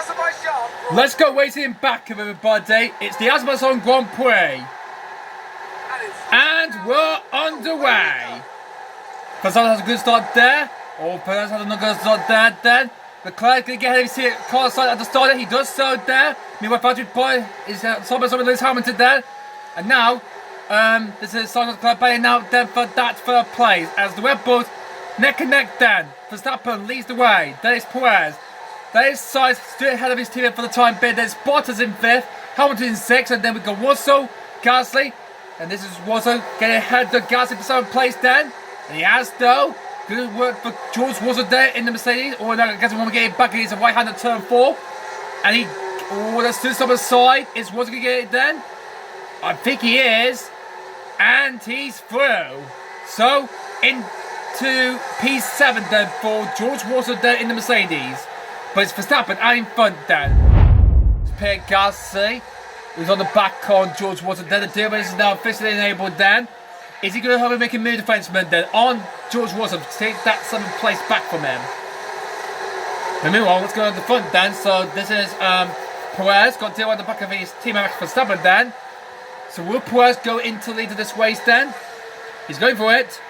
Azerbaijan. Let's go waiting back, everybody. It's the Azerbaijan Grand Prix. And we're underway. Verstappen has a good start there. Oh, Perez has another good start there. Then Leclerc going to get ahead of his car side at the start. He does so there. Meanwhile, Valtteri Boy is somewhere Lewis Hamilton there. And now, this is Sergeant Leclerc playing out then for that third place. As the Red Bulls neck and neck then. Verstappen leads the way. Then it's Perez. Then it's Sainz straight ahead of his team for the time being. Then Bottas in 5th. Hamilton in 6th. And then we got Russell, Gasly. And this is Russell getting ahead of Gasly for 7th place then. And he has though. Good work for George Russell there in the Mercedes. Oh, now I guess we want to get it back against the right hand at turn 4. And he, that's still on the side. Is Russell going to get it then? I think he is. And he's through. So, into P7 then for George Russell there in the Mercedes. But it's Verstappen out in front then. It's Pierre Gasly, who's on the back on George Russell then. The deal is now officially enabled then. Is he going to have him make a move defenseman then on George Russell to take that 7th place back from him? But meanwhile, let's go to the front then. So this is Perez, got to deal with the back of his teammate Verstappen then. So will Perez go into lead of this race then? He's going for it.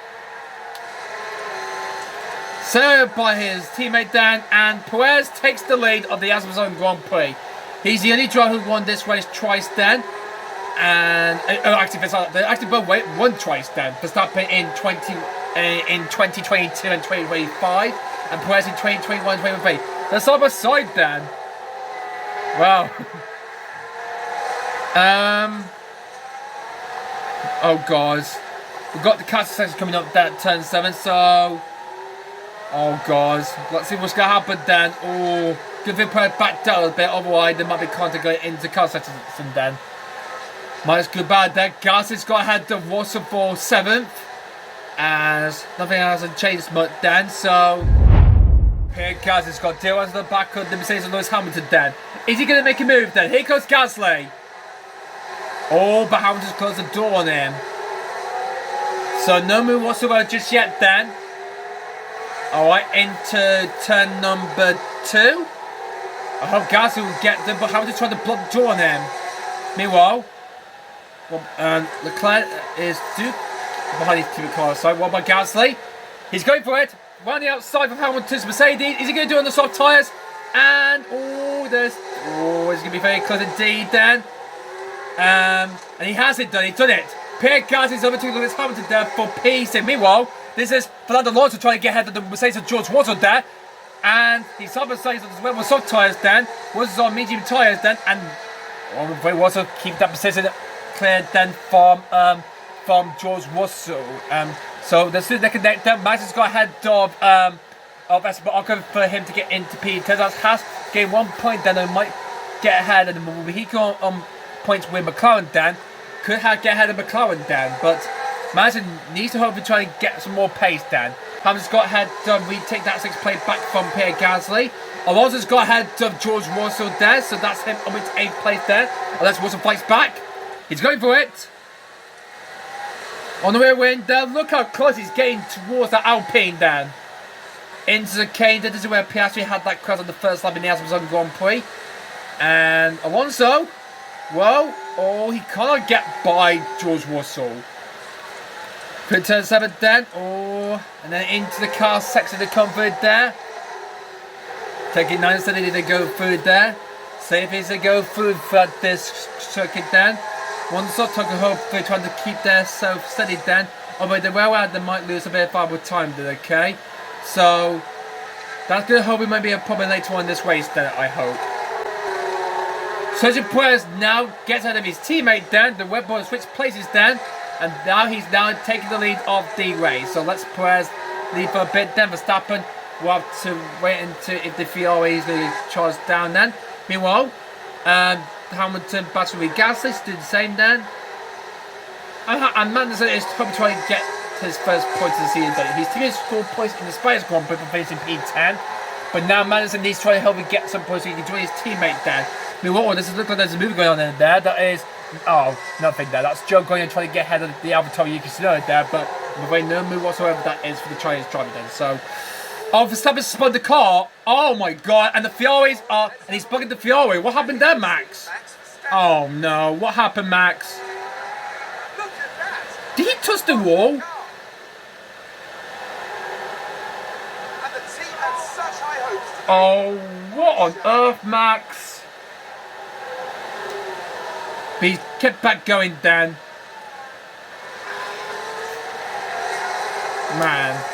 Served by his teammate then, and Perez takes the lead of the Azerbaijan Grand Prix. He's the only driver who won this race twice then. And actually both won twice then. Verstappen in 2022 and 2025, and Perez in 2021 and 2023. They're side by side then. Wow. Oh god, we've got the castle section coming up at turn 7. So, oh god, let's see what's gonna happen then. Oh, good thing Perez backed out a bit. Otherwise, there might be contact going into castle section then. Minus good bad there. Gasly's got ahead of Russell for 7th. As nothing hasn't changed much then. So Pierre Gasly's got deal onto the back of the Mercedes and Lewis Hamilton then. Is he going to make a move then? Here comes Gasly. Oh, but Hamilton's closed the door on him. So no move whatsoever just yet then. Alright, into turn number 2. I hope Gasly will get them, but Hamilton's trying to block the door on him. Meanwhile, Leclerc is behind his team car side. What about Gasly? He's going for it. Round the outside from Hamilton's Mercedes. Is he going to do it on the soft tyres? And it's going to be very close indeed then. And he has it done. He's done it. Pierre Gasly's over to Lewis Hamilton there for P6. Meanwhile, this is Fernando Alonso trying to get ahead of the Mercedes of George Russell there. And he's on Mercedes as well with soft tyres then. Russell's on medium tyres then. And Russell keep that position cleared then from George Russell. So the soon they connect them. Max has got ahead of Esteban for him to get into P10. That has gained 1 point then, and might get ahead of them. He got on points with McLaren then. Could get ahead of McLaren then, but Madison needs to hopefully try and get some more pace then. Hamilton's got ahead of retake that 6th place back from Pierre Gasly. Alonso's got ahead of George Russell there, so that's him on his 8th place there. Unless Russell fights back. He's going for it. On the rear wing there, look how close he's getting towards the Alpine then. Into the cane, this is where Piastri had that crash on the first lap in the Azerbaijan Grand Prix. And Alonso, well, he cannot get by George Russell. Quick turn 7 then, and then into the car section to come through there. Taking 9 steady to go through there. Safe is to go through throughout this circuit then. One sort of hopefully trying to keep their self steady then. Although they're well out, they might lose a bit of valuable time then, okay? So that's going to hope it might be a problem later on in this race then, I hope. Sergio Perez now gets out of his teammate then. The Red Bull switch places then. And now he's taking the lead of the race. So let's Perez lead for a bit then. Verstappen will have to wait until if the Fiore is going to charge down then. Meanwhile, Hamilton battles with Gasly, do the same then. And Magnussen is probably trying to get his first points of the season then. His team has scored points in the Spires Grand Prix for finishing P10. But now Magnussen needs to try to help him get some points so he can join his teammate then. Meanwhile, this looks like there's a move going on in there. That is, nothing there. That's Joe going and trying to get ahead of the AlphaTauri Yuki Tsunoda there. But I'm afraid no move whatsoever that is for the Chinese driver then. So, Oh, Verstappen spun the car. Oh my god. And the Fiori's are. And he's bugging the Fiori. What happened there, Max? Oh no. What happened, Max? Did he touch the wall? Oh, what on earth, Max? But he kept back going, Dan. Man.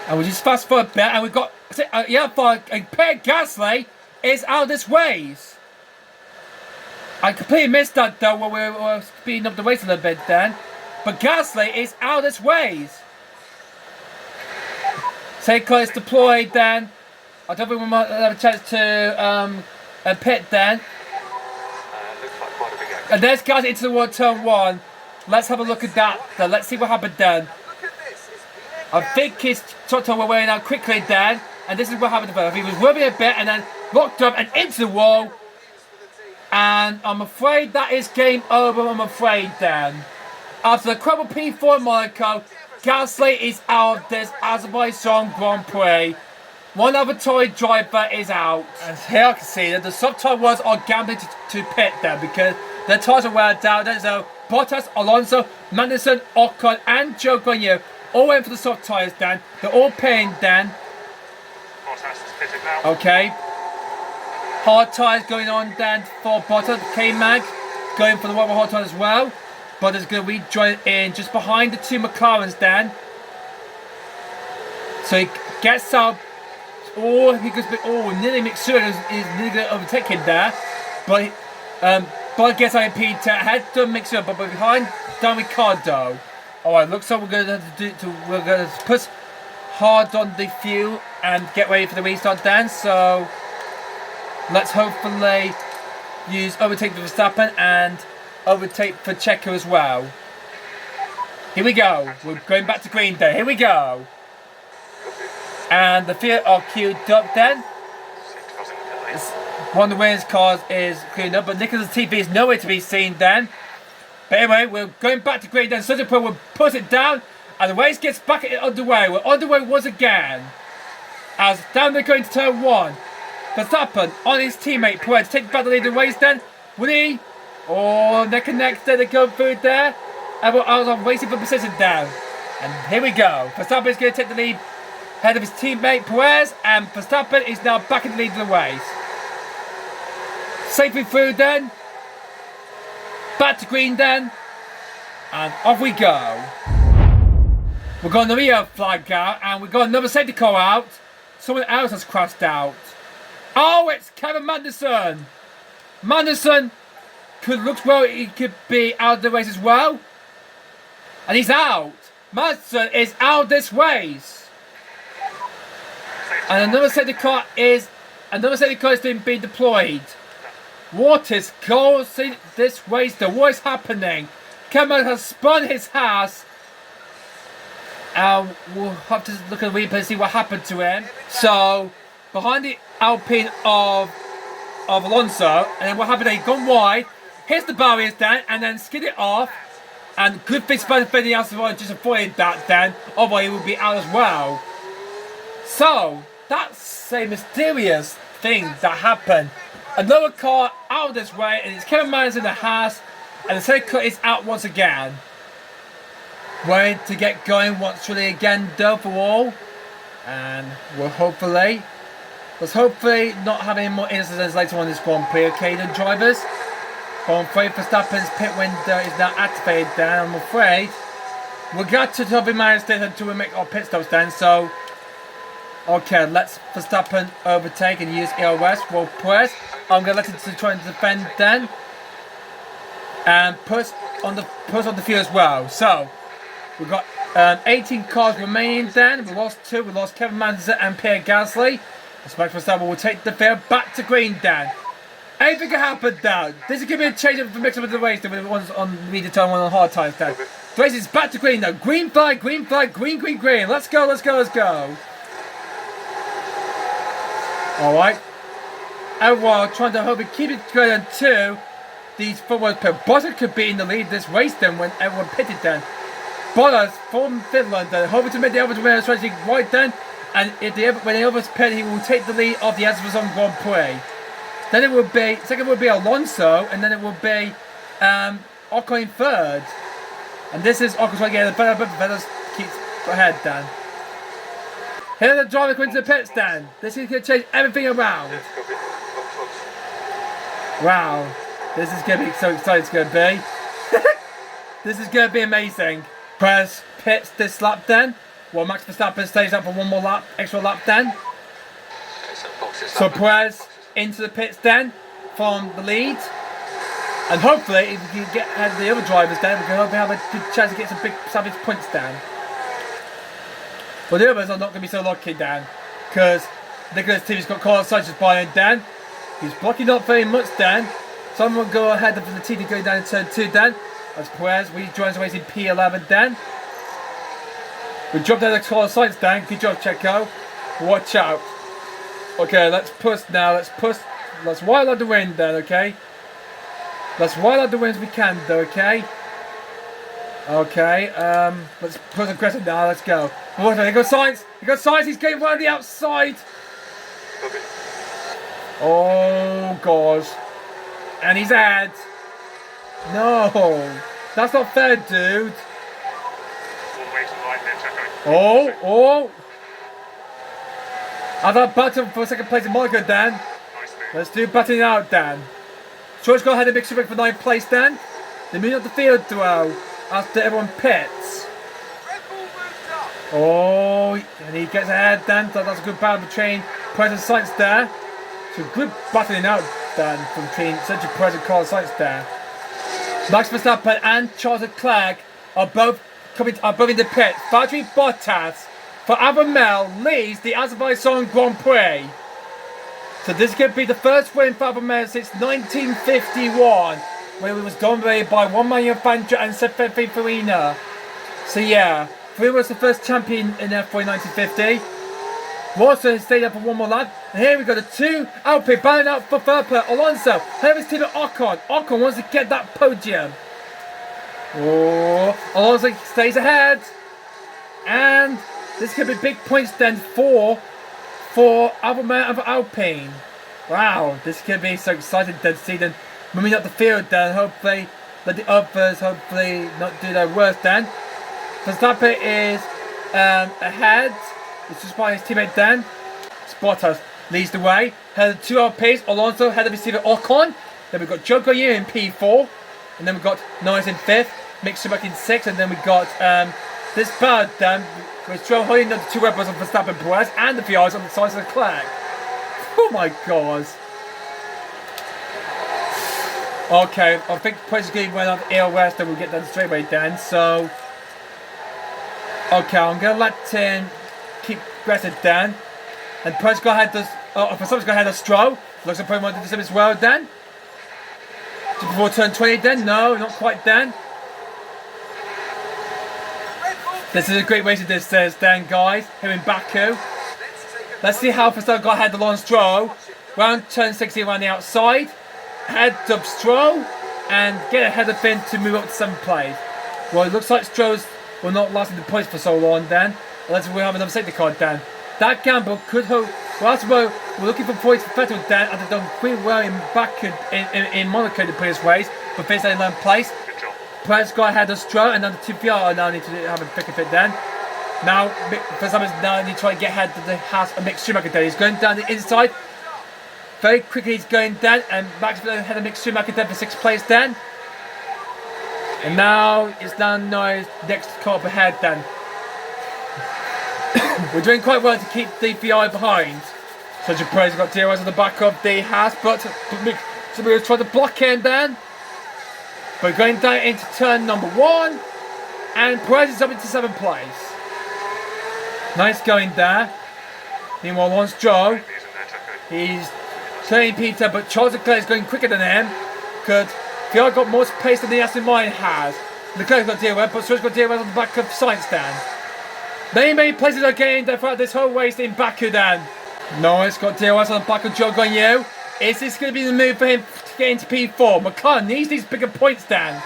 And we just fast forward a bit, and we've got and Pierre Gasly is out of this ways. I completely missed that though when we were speeding up the race a little bit then. But Gasly is out of this ways. Safety car is deployed then. I don't think we might have a chance to pit then. And there's Gasly into the turn 1. Let's have a look at that then. Let's see what happened then. I think his Toto were wearing out quickly then, and this is what happened to him. He was whirling a bit and then locked up and into the wall. And I'm afraid that is game over, I'm afraid then. After the incredible P4 in Monaco, Gasly is out of this Azerbaijan Grand Prix. One other Tory driver is out. And here I can see that the soft tyres are gambling to pit then because their tyres are wear down. So Bottas, Alonso, Magnussen, Ocon and Joe Guanyu all went for the soft tyres, Dan. They're all pitting, Dan. Bottas is pitted now. Okay. Hard tyres going on, Dan, for Bottas. K-Mag going for the one with hard tyres as well. Bottas going to rejoin in just behind the two McLarens, Dan. So he gets out. Oh, he goes. Oh, nearly Mixer is nearly going to overtake him there. But Bottas gets out of Peter. Ahead to Mixer, but behind Dan Ricciardo. Alright, looks like we're going to have to we're going to push hard on the fuel and get ready for the restart then. So let's hopefully use overtake for Verstappen and overtake for Checo as well. Here we go. We're going back to green there. Here we go. And the field are queued up then. One of the winners' cars is queued up, but Nicholas TV is nowhere to be seen then. But anyway, we're going back to green then. Such a we'll put it down, and the race gets back underway. We're underway once again. As down they're going to turn 1. Verstappen on his teammate Perez to take back the lead of the race then. Will he? Oh, neck and neck there, they go through there. And I was racing for position down. And here we go. Verstappen is going to take the lead ahead of his teammate Perez, and Verstappen is now back in the lead of the race. Safely through then. Back to green then. And off we go. We've got another yellow flag out, and we've got another safety car out. Someone else has crashed out. Oh, it's Kevin Magnussen. Magnussen looks well, he could be out of the race as well. And he's out. Magnussen is out of this race. And another safety car is being deployed. What is causing this race? What is happening? Kevin has spun his house. We'll have to look at the replay and see what happened to him. So, behind the Alpine of Alonso, and then what happened? He'd gone wide, hits the barriers down, and then skid it off. And good thing for anything else just avoided that then, otherwise he would be out as well. So, that's a mysterious thing that happened. Another car out of this way, and it's Kevin Magnussen in the house, and the second car is out once again. Waiting to get going once really again though for all. And we'll hopefully not have any more incidents later on this Grand Prix, okay then drivers. But I'm afraid Verstappen's pit window is now activated then. I'm afraid we'll get to top of Manchester until we make our pit stops then. So okay, let's Verstappen overtake and use EOS. Well, Perez, I'm going to let him to try and defend then. And push on the field as well. So, we've got 18 cars remaining then. We lost 2. We lost Kevin Magnussen and Pierre Gasly. Max Verstappen will take the field back to green then. Anything can happen now. This is going to be a change of the mix up of the race then with the ones on medium turn, one on hard tyres then. The race is back to green now. Green flag, green flag, green, green, green. Let's go, let's go, let's go. Alright. Everyone trying to hope and keep it going to these forward pit. Bottas could be in the lead this race then when everyone pitted then. Bottas from Finland then hoping to make the overtake strategy right then. And when the others pit, he will take the lead of the Azerbaijan Grand Prix. Then it will be, second will be Alonso, and then it will be Ocon in third. And this is Ocon trying to get the better keeps ahead, Dan. Here the driver going to the pits, Dan. This is going to change everything around. Wow. This is going to be so exciting, it's going to be. This is going to be amazing. Perez pits this lap then. Well, Max Verstappen stays up for one more lap, extra lap then. So Perez into the pits then from the lead. And hopefully, if we can get ahead of the other drivers then, we can hopefully have a good chance to get some big savage points down. But the others are not going to be so lucky, Dan. Because Nicholas Timmy's got Carlos Sainz behind Dan. He's blocking up very much, Dan. Someone will go ahead of the TD going down in turn 2, Dan. As Perez joins the race in P11, Dan. We dropped out of Carlos Sainz, Dan. Good job, Checo. Watch out. Okay, let's push now. Let's push. Let's wild out the wind, Dan, okay? Let's wild out the wind as we can, though, okay? Okay, let's push aggressive now. Let's go. Oh, he got Sainz. He got Sainz. He's going around the outside. Oh, God. And he's ahead. No. That's not fair, dude. Oh. I've had battle for second place in Monaco, Dan. Let's do battling out, Dan. George got ahead of Big Super for 9th place, Dan. They move up the field duo after everyone pits. Oh, and he gets ahead, Dan. So that's a good battle between Perez and Sainz there. So good battling out, Dan, from between Sergio Perez and Carlos Sainz there. Max Verstappen and Charles Leclerc are both in the pit. Valtteri Bottas for Avermael leads the Azerbaijan Grand Prix. So this is going to be the first win for Avermael since 1951, when it was dominated by one manufacturer and Sefe Farina. So yeah, Farina was the first champion in F1 in 1950. Watson stayed up for one more lap. And here we got the two Alpine battling out for third place. Alonso, here is Timo Ocon. Ocon wants to get that podium. Oh, Alonso stays ahead. And this could be big points then for Avermael and for Alpine. Wow, this could be so exciting then to see them moving up the field then. Hopefully, let the others hopefully not do their worst then. Verstappen is ahead. It's just by his teammate Dan. Bottas leads the way. Head of 2 Alpines. Alonso head of receiver Ocon. Then we've got Joe Goyer in P4. And then we've got Norris in 5th. Mick Schumacher in 6th. And then we've got this bad Dan. With Joe holding the 2 Red Bulls on Verstappen and Perez. And the VRs on the sides of Leclerc. Oh my god. Okay, I think Perez is going to run out the air west. Then we'll get done straight away Dan. So, okay, I'm going to let him keep aggressive, Dan. And Perez got ahead of Verstappen's got ahead of Stroll. Looks like Perez wanted to do the same as well, Dan. Just before turn 20, Dan. No, not quite, Dan. This is a great race, this says Dan, guys. Here in Baku. Let's see how Verstappen got ahead of Lawrence Stroll. Round turn 60 around the outside. Head of Stroll. And get ahead of him to move up to 7th place. Well, it looks like Stroll's will not last in the points for so long, Dan. Unless we have another safety car, Dan. That gamble could hold. Well, that's why we're looking for points for Vettel, Dan. And they've done pretty well in Baku, in Monaco the previous race. But finished in 11th place. Perez got ahead of Stroll, and now the 2 PR now need to have a pick of it, Dan. Now, Verstappen's now need to try and get ahead of the Haas and Mick Schumacher, Dan. He's going down the inside. Very quickly he's going down, and Max ahead of Mick Schumacher, Dan, for 6th place, Dan. And now it's down Norris next car up ahead, Dan. We're doing quite well to keep the VI behind. Such a praise, we've got DRS on the back of the Haas, but somebody was trying to block him then. We're going down into turn number 1, and Perez is up into 7th place. Nice going there. Meanwhile, once Joe, he's turning Peter, but Charles Leclerc is going quicker than him. Because VI got more pace than the Aston Martin has. Leclerc's got DRS, but Stroll's got DRS on the back of Sainz, Dan. Many places are getting there throughout this whole race in Baku, Dan. Norris got DRS on the back of Joe Gonyu. Is this going to be the move for him to get into P4? McLaren needs these bigger points, Dan.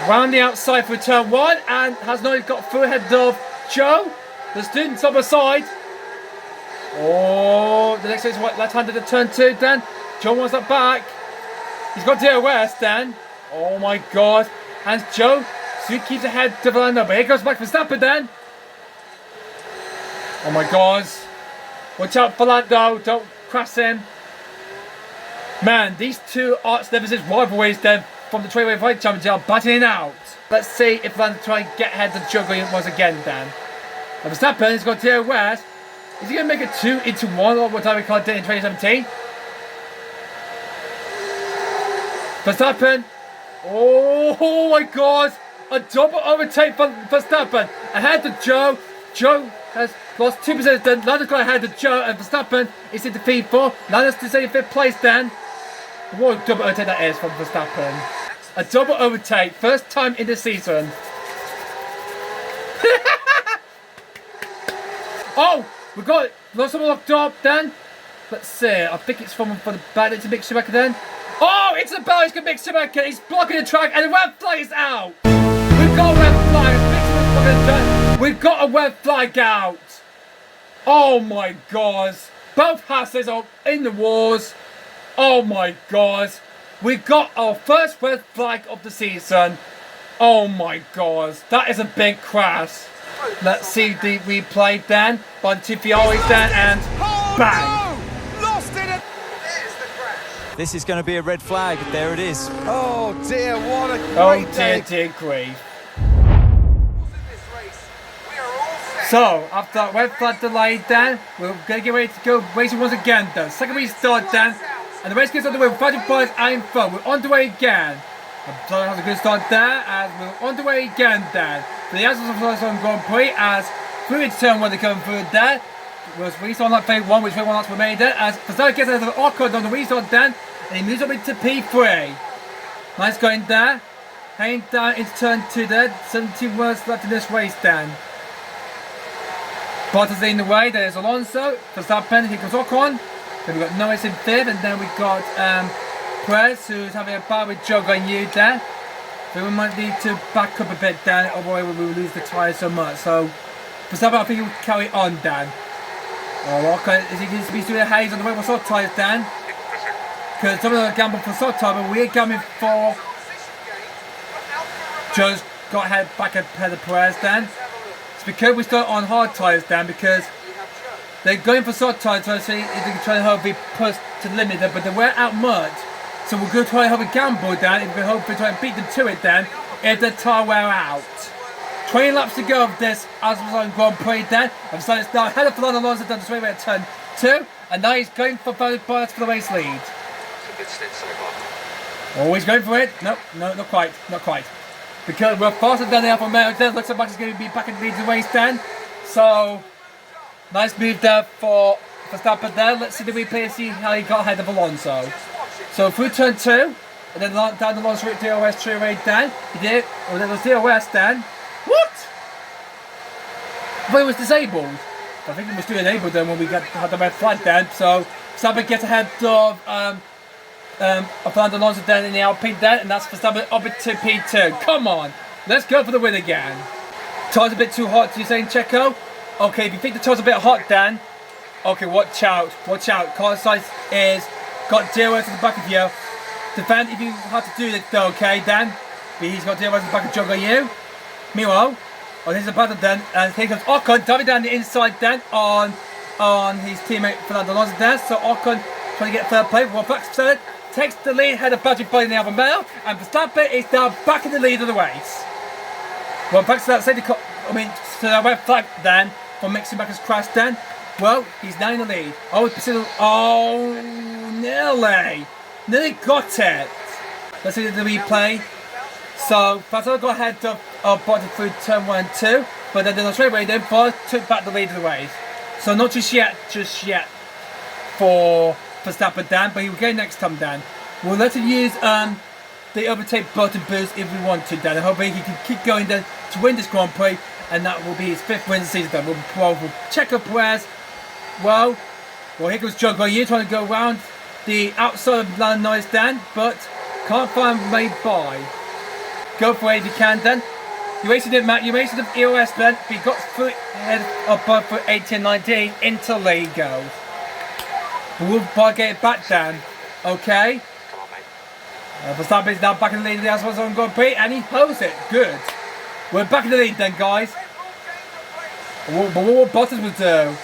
Round the outside for turn 1, and has not got through ahead of Joe. Let's do top of side. Oh, the next is what left-handed at turn 2, Dan. Joe wants that back. He's got DOS, Dan. Oh my god. And Joe, so he keeps ahead to Verlander, but here goes back for Verstappen, Dan. Oh my god. Watch out for Lando, don't crash him. Man, these two arch nemesis rivalries then from the Trailway Fight Championship are battling out. Let's see if Lando try and get ahead of Joe once again, Dan. And Verstappen has got DOS. Is he going to make it 2 into 1 like what time we called it in 2017? Verstappen. Oh my god. A double overtake for Verstappen. Ahead of Joe. Joe has lost 2%. Then Lando's got ahead of Joe and Verstappen is in the feed 4. Lando's to say 5th place then. What a double overtake that is from Verstappen. A double overtake. First time in the season. Oh! We got it. Lost someone locked up then. Let's see. I think it's for the bad. It's a Mick Schumacher then. Oh, it's a bell. It's got Mick Schumacher. He's blocking the track and the red flag is out. We've got a red flag. We've got a red flag out. Oh my god. Both Hasses are in the wars. Oh my god. We got our first red flag of the season. Oh my god. That is a big crash. Let's see the replay then by the two Fialis then and bang! This is going to be a red flag. There it is. Oh dear, what a great day. Dear grief. So, after that red flag delay then, we're going to get ready to go racing once again then. Second restart then, and the race gets underway with 5 points and front. We're on the way again. So has a good start there, and we're on the way again then. For the Azerbaijan of the Grand Prix, as through into turn 1 they come through there. Was restart on phase 1, which phase 1 laps were made there. As Verstappen gets out of Ocon on the restart then, and he moves up into P3. Nice going there. Heading down into turn 2 there. 17 words left in this race then. Bottas in the way, there's Alonso. Verstappen, here comes Ocon. Then we've got Norris in 5th, and then we've got Perez, who's having a battle with Joe and you there. So we might need to back up a bit, Dan, otherwise we will lose the tyres so much. So, for some, I think he'll carry on, Dan. Oh, okay, is he going to be doing a haze on the way for soft tyres, Dan? Because some of them are gambling for soft tyres, but we're gambling for... Joe's got back ahead of Perez, Dan. It's because we start on hard tyres, Dan, because they're going for soft tyres, so they can try to help be pushed to the limit, but they wear out much. So we're going to try and have a gamble then, if we're hoping to try and beat them to it then, if the tyre wear out. 20 laps to go of this Azerbaijan Grand Prix then, and so it's now ahead of Fernando Alonso down the straightaway at turn 2, and now he's going for Bottas for the race lead. Oh, he's going for it? No, not quite, Because we're faster than the Alfa Romeo, then looks like Max is going to be back in the lead of the race then. So, nice move there for Verstappen there. Let's see the replay and see how he got ahead of Alonso. So through turn 2, and then down the long straight DOS straight away down. He did. Oh, there was DOS then. What? But it was disabled. I think it was still enabled then when we had the red flag then. So Verstappen gets ahead of Fernando Alonso then in the Alpine then, and that's Verstappen up into P2. Come on, let's go for the win again. Tire's a bit too hot, you're saying, Checo? Okay, if you think the tire's a bit hot, Dan. Okay, watch out. Car size is got DOS at the back of you. Defend if you have to do this though, okay, Dan? But he's got DOS at the back of Joe on you. Meanwhile, here's a battle then, and here comes Ocon diving down the inside then on his teammate Fernando Alonso there. So Ocon trying to get third place. Well, Verstappen takes the lead ahead of Patrick Boyd in the Alfa Romeo, and Verstappen is now back in the lead of the race. Well, thanks to that safety car, to that red flag then for Mick Schumacher's crash then. Well, he's now in the lead. Nearly got it. Let's see the replay. So, Verstappen got ahead of Bottas through turn 1 and 2, but then the straight away then Bottas took back the lead of the race. So not just yet for Verstappen, Dan, but he will get next time, Dan. We'll let him use the overtake button boost if we want to, Dan. I hope he can keep going then to win this Grand Prix, and that will be his 5th win of the season, Dan. We'll check up Perez. Well, here comes Joe Goyer trying to go around the outside of Lando Norris, Dan, but can't find way by. Go for it if you can, then. You wasted it, Matt. You wasted the EOS then. We got through head above for 18-19 into Lego. We'll probably get it back then. Okay? Come on, mate. Verstappen's now back in the lead of the Azerbaijan Grand Prix and he holds it. Good. We're back in the lead then, guys. But what Bottas will do?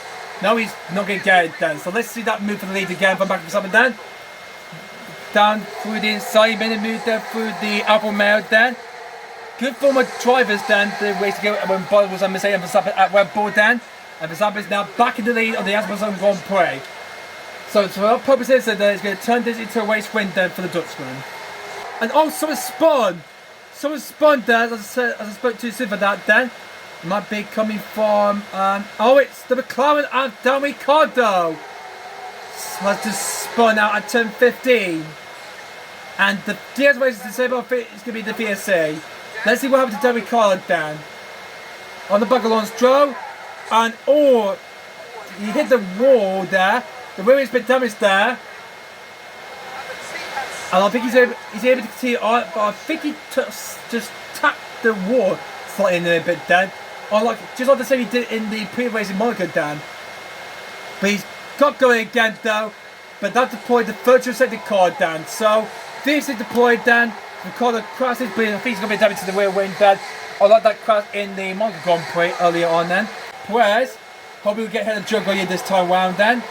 No, he's not going to get it then. So let's see that move for the lead again from back to Verstappen then. Down through the inside, made a move there through the Alfa Romeo then. Good for my drivers then, the way to go when Bottas was on Mercedes and Verstappen at Red Bull then. And Verstappen is now back in the lead on the Azerbaijan Grand Prix. So for our purposes, he's going to turn this into a race win then for the Dutchman. And oh, someone spun! Someone spun there, as I spoke to Sid for that then. It might be coming from, oh, it's the McLaren and Daniel Ricciardo. So that's just spun out at turn 15. And the DS race is disabled, it's going to be the VSA. Let's see what happens to Daniel Ricciardo then. On the back of Alonso, and oh, he hit the wall there. The wheel has been damaged there. And I think he's able to see it, but I think he just tapped the wall slightly in a bit then. Just like the same he did in the previous race in Monaco, Dan. But he's got going again though. But that deployed the virtual safety car, Dan. So this is deployed, Dan. The car that crashes, but I think he's going to be damaged to the rear wing, Dan. I like that crash in the Monaco Grand Prix earlier on then. Perez, hopefully we'll get ahead of Joe Goyer this time round then.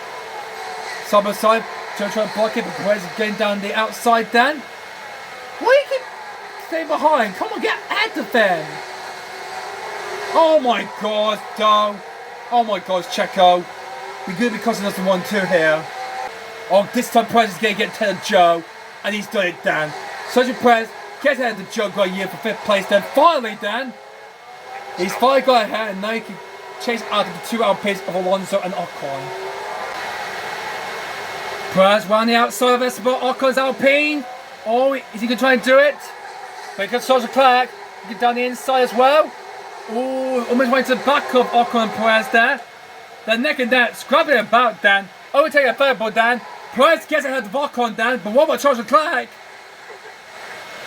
Side by side, Joe trying to block it, but Perez is getting down the outside then. Why do you keep staying behind? Come on, get ahead of them. Oh my god, Joe. Oh my god, Checo. We're going to be costing us the 1-2 here. Oh, this time Perez is going to get ahead of Joe. And he's done it, Dan. Sergio Perez gets ahead of Joe Goyer for 5th place then. Finally, Dan. He's finally got ahead and now he can chase out of the 2 Alpines of Alonso and Ocon. Perez round the outside of Esteban Ocon's Alpine. Oh, is he going to try and do it? But he got Charles Leclerc. Get down the inside as well. Oh, almost went to the back of Ocon and Perez there. They're neck and neck, scrapping about, Dan. Overtaking a third ball, Dan. Perez gets ahead of Ocon, Dan. But what about Charles Leclerc?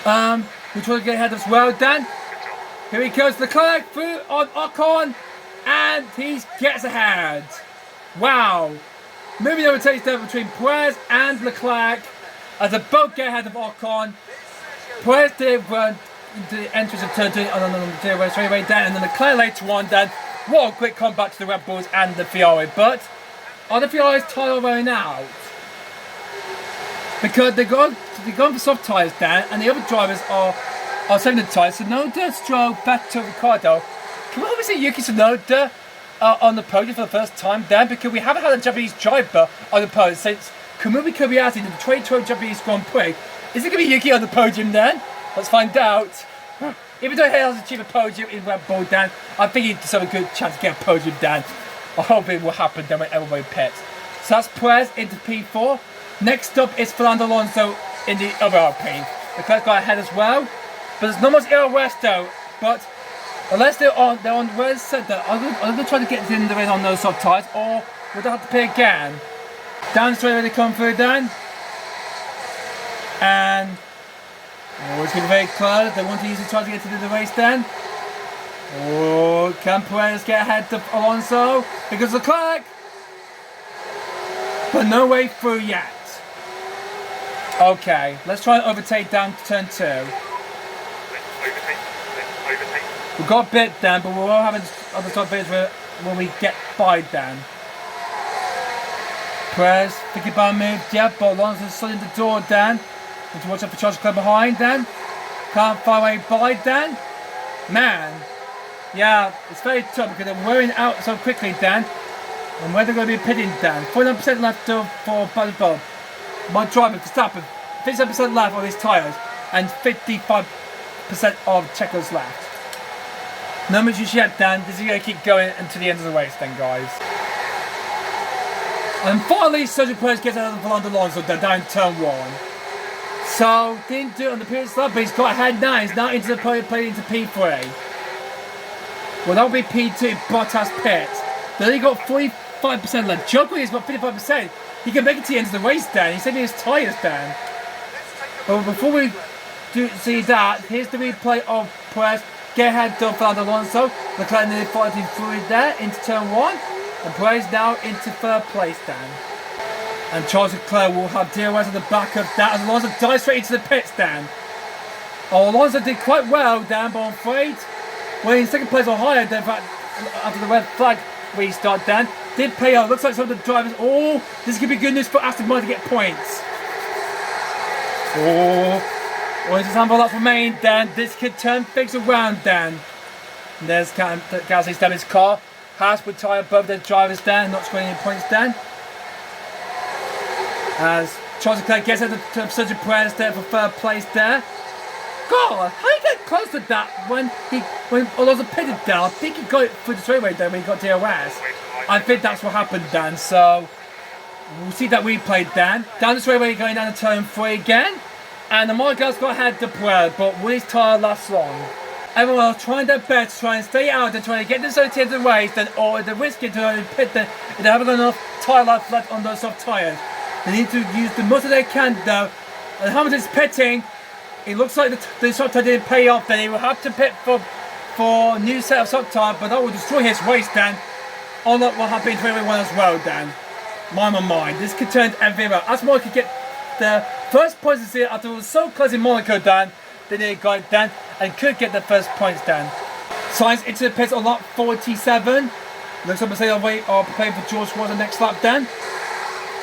We're trying to get ahead as well, Dan. Here he goes, Leclerc through on Ocon. And he gets ahead. Wow. Moving overtakes there between Perez and Leclerc as they both get ahead of Ocon. Perez did run into the entrance of turn 2 on the straight away down, and then Leclerc later on then. What a quick comeback to the Red Bulls and the Ferrari, but are the Ferraris tired of running out? Because they're going for soft tyres down, and the other drivers are saving the tyres. So Tsunoda, Stroll, Vettel, Ricciardo. Can we always see Yuki Tsunoda on the podium for the first time then? Because we haven't had a Japanese driver on the podium since Kamui Kobayashi in the 2012 Japanese Grand Prix. Is it going to be Yuki on the podium then? Let's find out. Even though he has achieved a podium in Red Bull, Dan, I think he deserves a good chance to get a podium, Dan. I hope it will happen then when everybody pits. So that's Perez into P4. Next up is Fernando Alonso in the other Alpine. Leclerc got ahead as well. But there's not much air west though. But unless they're on where said that, I'm going to try to get in the race on those soft tyres, or would I have to pay again? Dan straight away they come through, Dan. And oh, it's going to be very close. They want to use the try to get to the race then. Oh, can Perez get ahead of Alonso? Because Leclerc. But no way through yet. Okay, let's try and overtake down to turn 2. Overtake. We've got a bit down, but we're all having other top bits when we get by down. Perez, thinking about a move, yeah, but Alonso's still in the door, Dan. Need to watch out for Charles Leclerc behind, Dan. Can't find a way by, Dan. Man, yeah, it's very tough because they're wearing out so quickly, Dan. And where they're going to be pitting, Dan. 49% left for Bob. My driver, Verstappen, 57% left on his tyres, and 55% of Checo's left. No much yet, Dan. This is going to keep going until the end of the race, then, guys. And finally, Sergio Perez gets out of Fernando Alonso down turn 1. So, didn't do it on the previous lap, but he's got ahead now. He's now into the podium, playing into P3. Well, that'll be P2, Bottas pits. Then he got 45% left. Joker has got 55%. He can make it to the end of the race, Dan. He's saving his tyres, Dan. But before we see that, here's the replay of Perez get ahead of Fernando Alonso. Leclerc nearly fighting through there into turn 1. And Perez now into 3rd place, Dan. And Charles Leclerc will have DRS at the back of that as Alonso dives straight into the pits, Dan. Oh, Alonso did quite well, Dan, but I'm afraid when in 2nd place or higher, then after the red flag restart, Dan, did pay out. Looks like some of the drivers, this could be good news for Aston Martin to get points. There's just handful laps remain, Dan. This could turn things around, Dan. And there's Gasly's damaged car. Haas would tie above their drivers, Dan, not scoring any points, Dan. As Charles Leclerc gets into Sergio Perez there for 3rd place there. God, how did he get close to that when Alonso pitted down? I think he got it through the straightaway there when he got DRS. I think that's what happened, Dan. So we'll see that replay, Dan. Down the straightaway going down to turn 3 again. And the Margals got ahead to Perez, but will his tyre last long? Everyone else trying their best to try and stay out and trying to get this out of the race, then, or the risk it to pit then if they haven't got enough tyre life left on those soft tyres. They need to use the most they can though. And Hamilton's pitting. It looks like the soft tyre didn't pay off, then he will have to pit for a new set of soft tyre, but that will destroy his race, Dan. All that will happen in 2021 as well, Dan. My. This could turn everything around. Aston Martin could get the first points this year after it was so close in Monaco, Dan. They nearly got it, Dan, and could get the first points, Dan. Sainz into the pits on lap 47. Looks like Mercedes are preparing for George Russell next lap, Dan.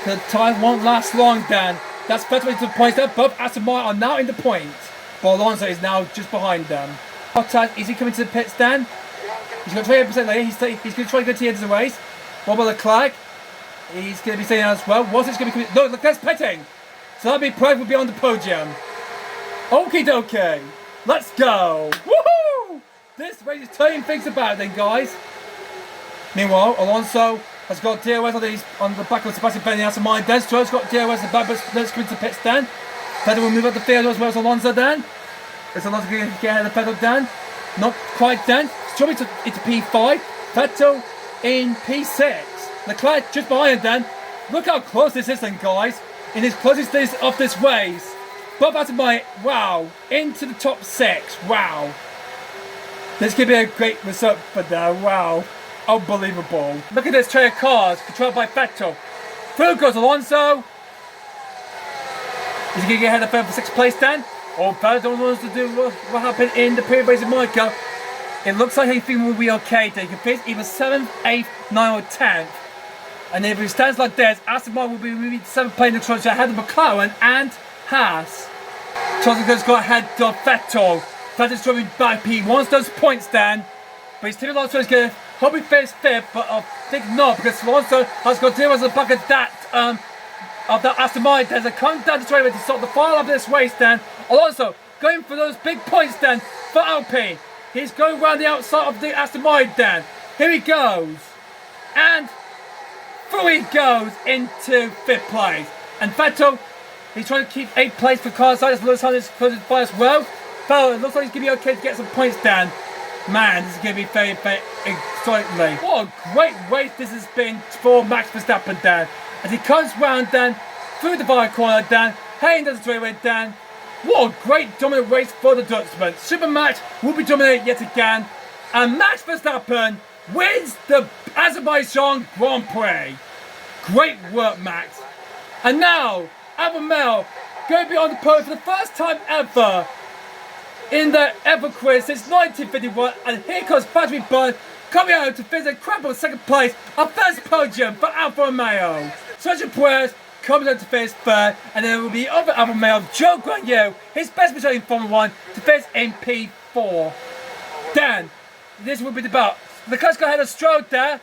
The time won't last long, Dan. That's first way to the points there. Both Aston Martin are now in the points. But Alonso is now just behind them. Bottas, is he coming to the pits, Dan? He's got 28% later. He's going to try to go to the end of the race. What about Leclerc? He's going to be staying out as well. What's it going to be coming? No, Leclerc's pitting. So that'll be Perez will be on the podium. Okie dokie. Let's go. Woohoo! This race is turning things about then, guys. Meanwhile, Alonso has got DRS on the back of Sebastian Vettel. Aston Martin. Then Stroll's got DRS at the back, but let's come into the pits, Dan. Vettel will move up the field as well as Alonso, Dan. Is Alonso going to get ahead of Vettel, Dan? Not quite, Dan. Stroll into P5. Vettel in P6. Leclerc just behind, Dan. Look how close this is, then, guys. In his closest days of this race. Both Aston Martin, wow. Into the top 6. Wow. This could be a great result for them. Wow. Unbelievable. Look at this train of cars controlled by Vettel. Through goes Alonso. Is he going to get ahead of Vettel for 6th place, Dan? Or Vettel wants to do what happened in the previous race in Monaco. It looks like everything will be okay. They can finish either 7th, 8th, 9th or 10th. And if it stands like this, Aston Martin will be moving 7th place in the construction ahead of McLaren and Haas. Charles Leclerc's got ahead of Vettel. Vettel's driving back. He wants those points, Dan. But his team Alonso is going to hope he finishes 5th, but I think not, because Alonso has got DRS at the back of that Aston Martin. There's a come down the straightaway to start the final of this race, Dan. Alonso going for those big points, Dan, for Alpine. He's going around the outside of the Aston Martin, Dan. Here he goes. And through he goes into 5th place. And Vettel, he's trying to keep 8th place for Carlos Sainz. Lewis Hamilton's close by as well. Vettel, it looks like he's going to be okay to get some points, Dan. Man, this is going to be very, very exciting. What a great race this has been for Max Verstappen, Dan. As he comes round, Dan, through the fire corner, Dan, heading down the straightaway, Dan. What a great dominant race for the Dutchman. Super Max will be dominated yet again. And Max Verstappen wins the Azerbaijan Grand Prix. Great work, Max. And now, Alfa Romeo going to be on the podium for the first time ever in the ever quiz since 1951. And here comes Patrick Byrne coming out to finish a credible 2nd place, a first podium for Alfa Romeo. Sergio Perez comes out to finish 3rd, and then there will be other Alfa Romeo, Joe Guanyu, his best result in Formula 1, to finish in P4. Dan, this will be the bout. Leclerc's got ahead of Stroll there.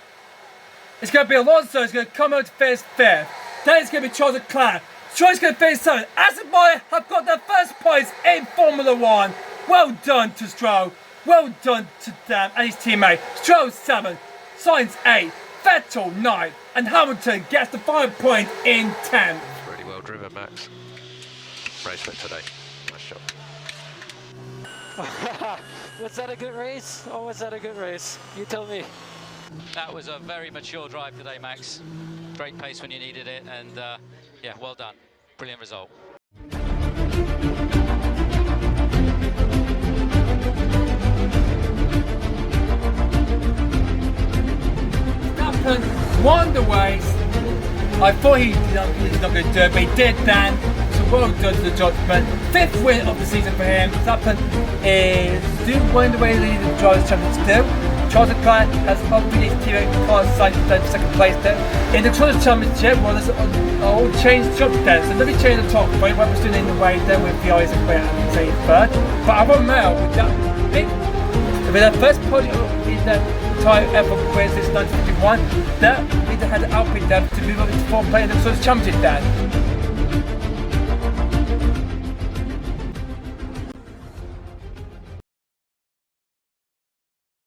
It's going to be Alonso, who's going to come out to finish 5th. Then it's going to be Charles Leclerc. Stroll's going to finish 7th. Aston Martin have got their first points in Formula 1. Well done to Stroll. Well done to Dan and his teammate. Stroll 7th, Sainz 8th, Vettel 9th, and Hamilton gets the final point in 10th. Really well driven, Max. Race for today. Nice shot. Was that a good race, or was that a good race? You tell me. That was a very mature drive today, Max. Great pace when you needed it, and yeah, well done. Brilliant result. Verstappen won the race. I thought he's not going to do it, but he did, Dan. So well done to the judgment. 5th win of the season for him. Verstappen is still winning the way to lead the Drivers' Championship still. Charles Leclerc has upbeat his team car side for 2nd place there. In the Drivers' Championship, well, there's all changed jobs there. So let me change the top point. What was doing in the way there with the eyes and where I'm saying 3rd. But I won't know with that big. With their first podium in the time ever quiz since 1951, that means they had to outbid them to move up into 4th place in the Drivers' Championship, Dan.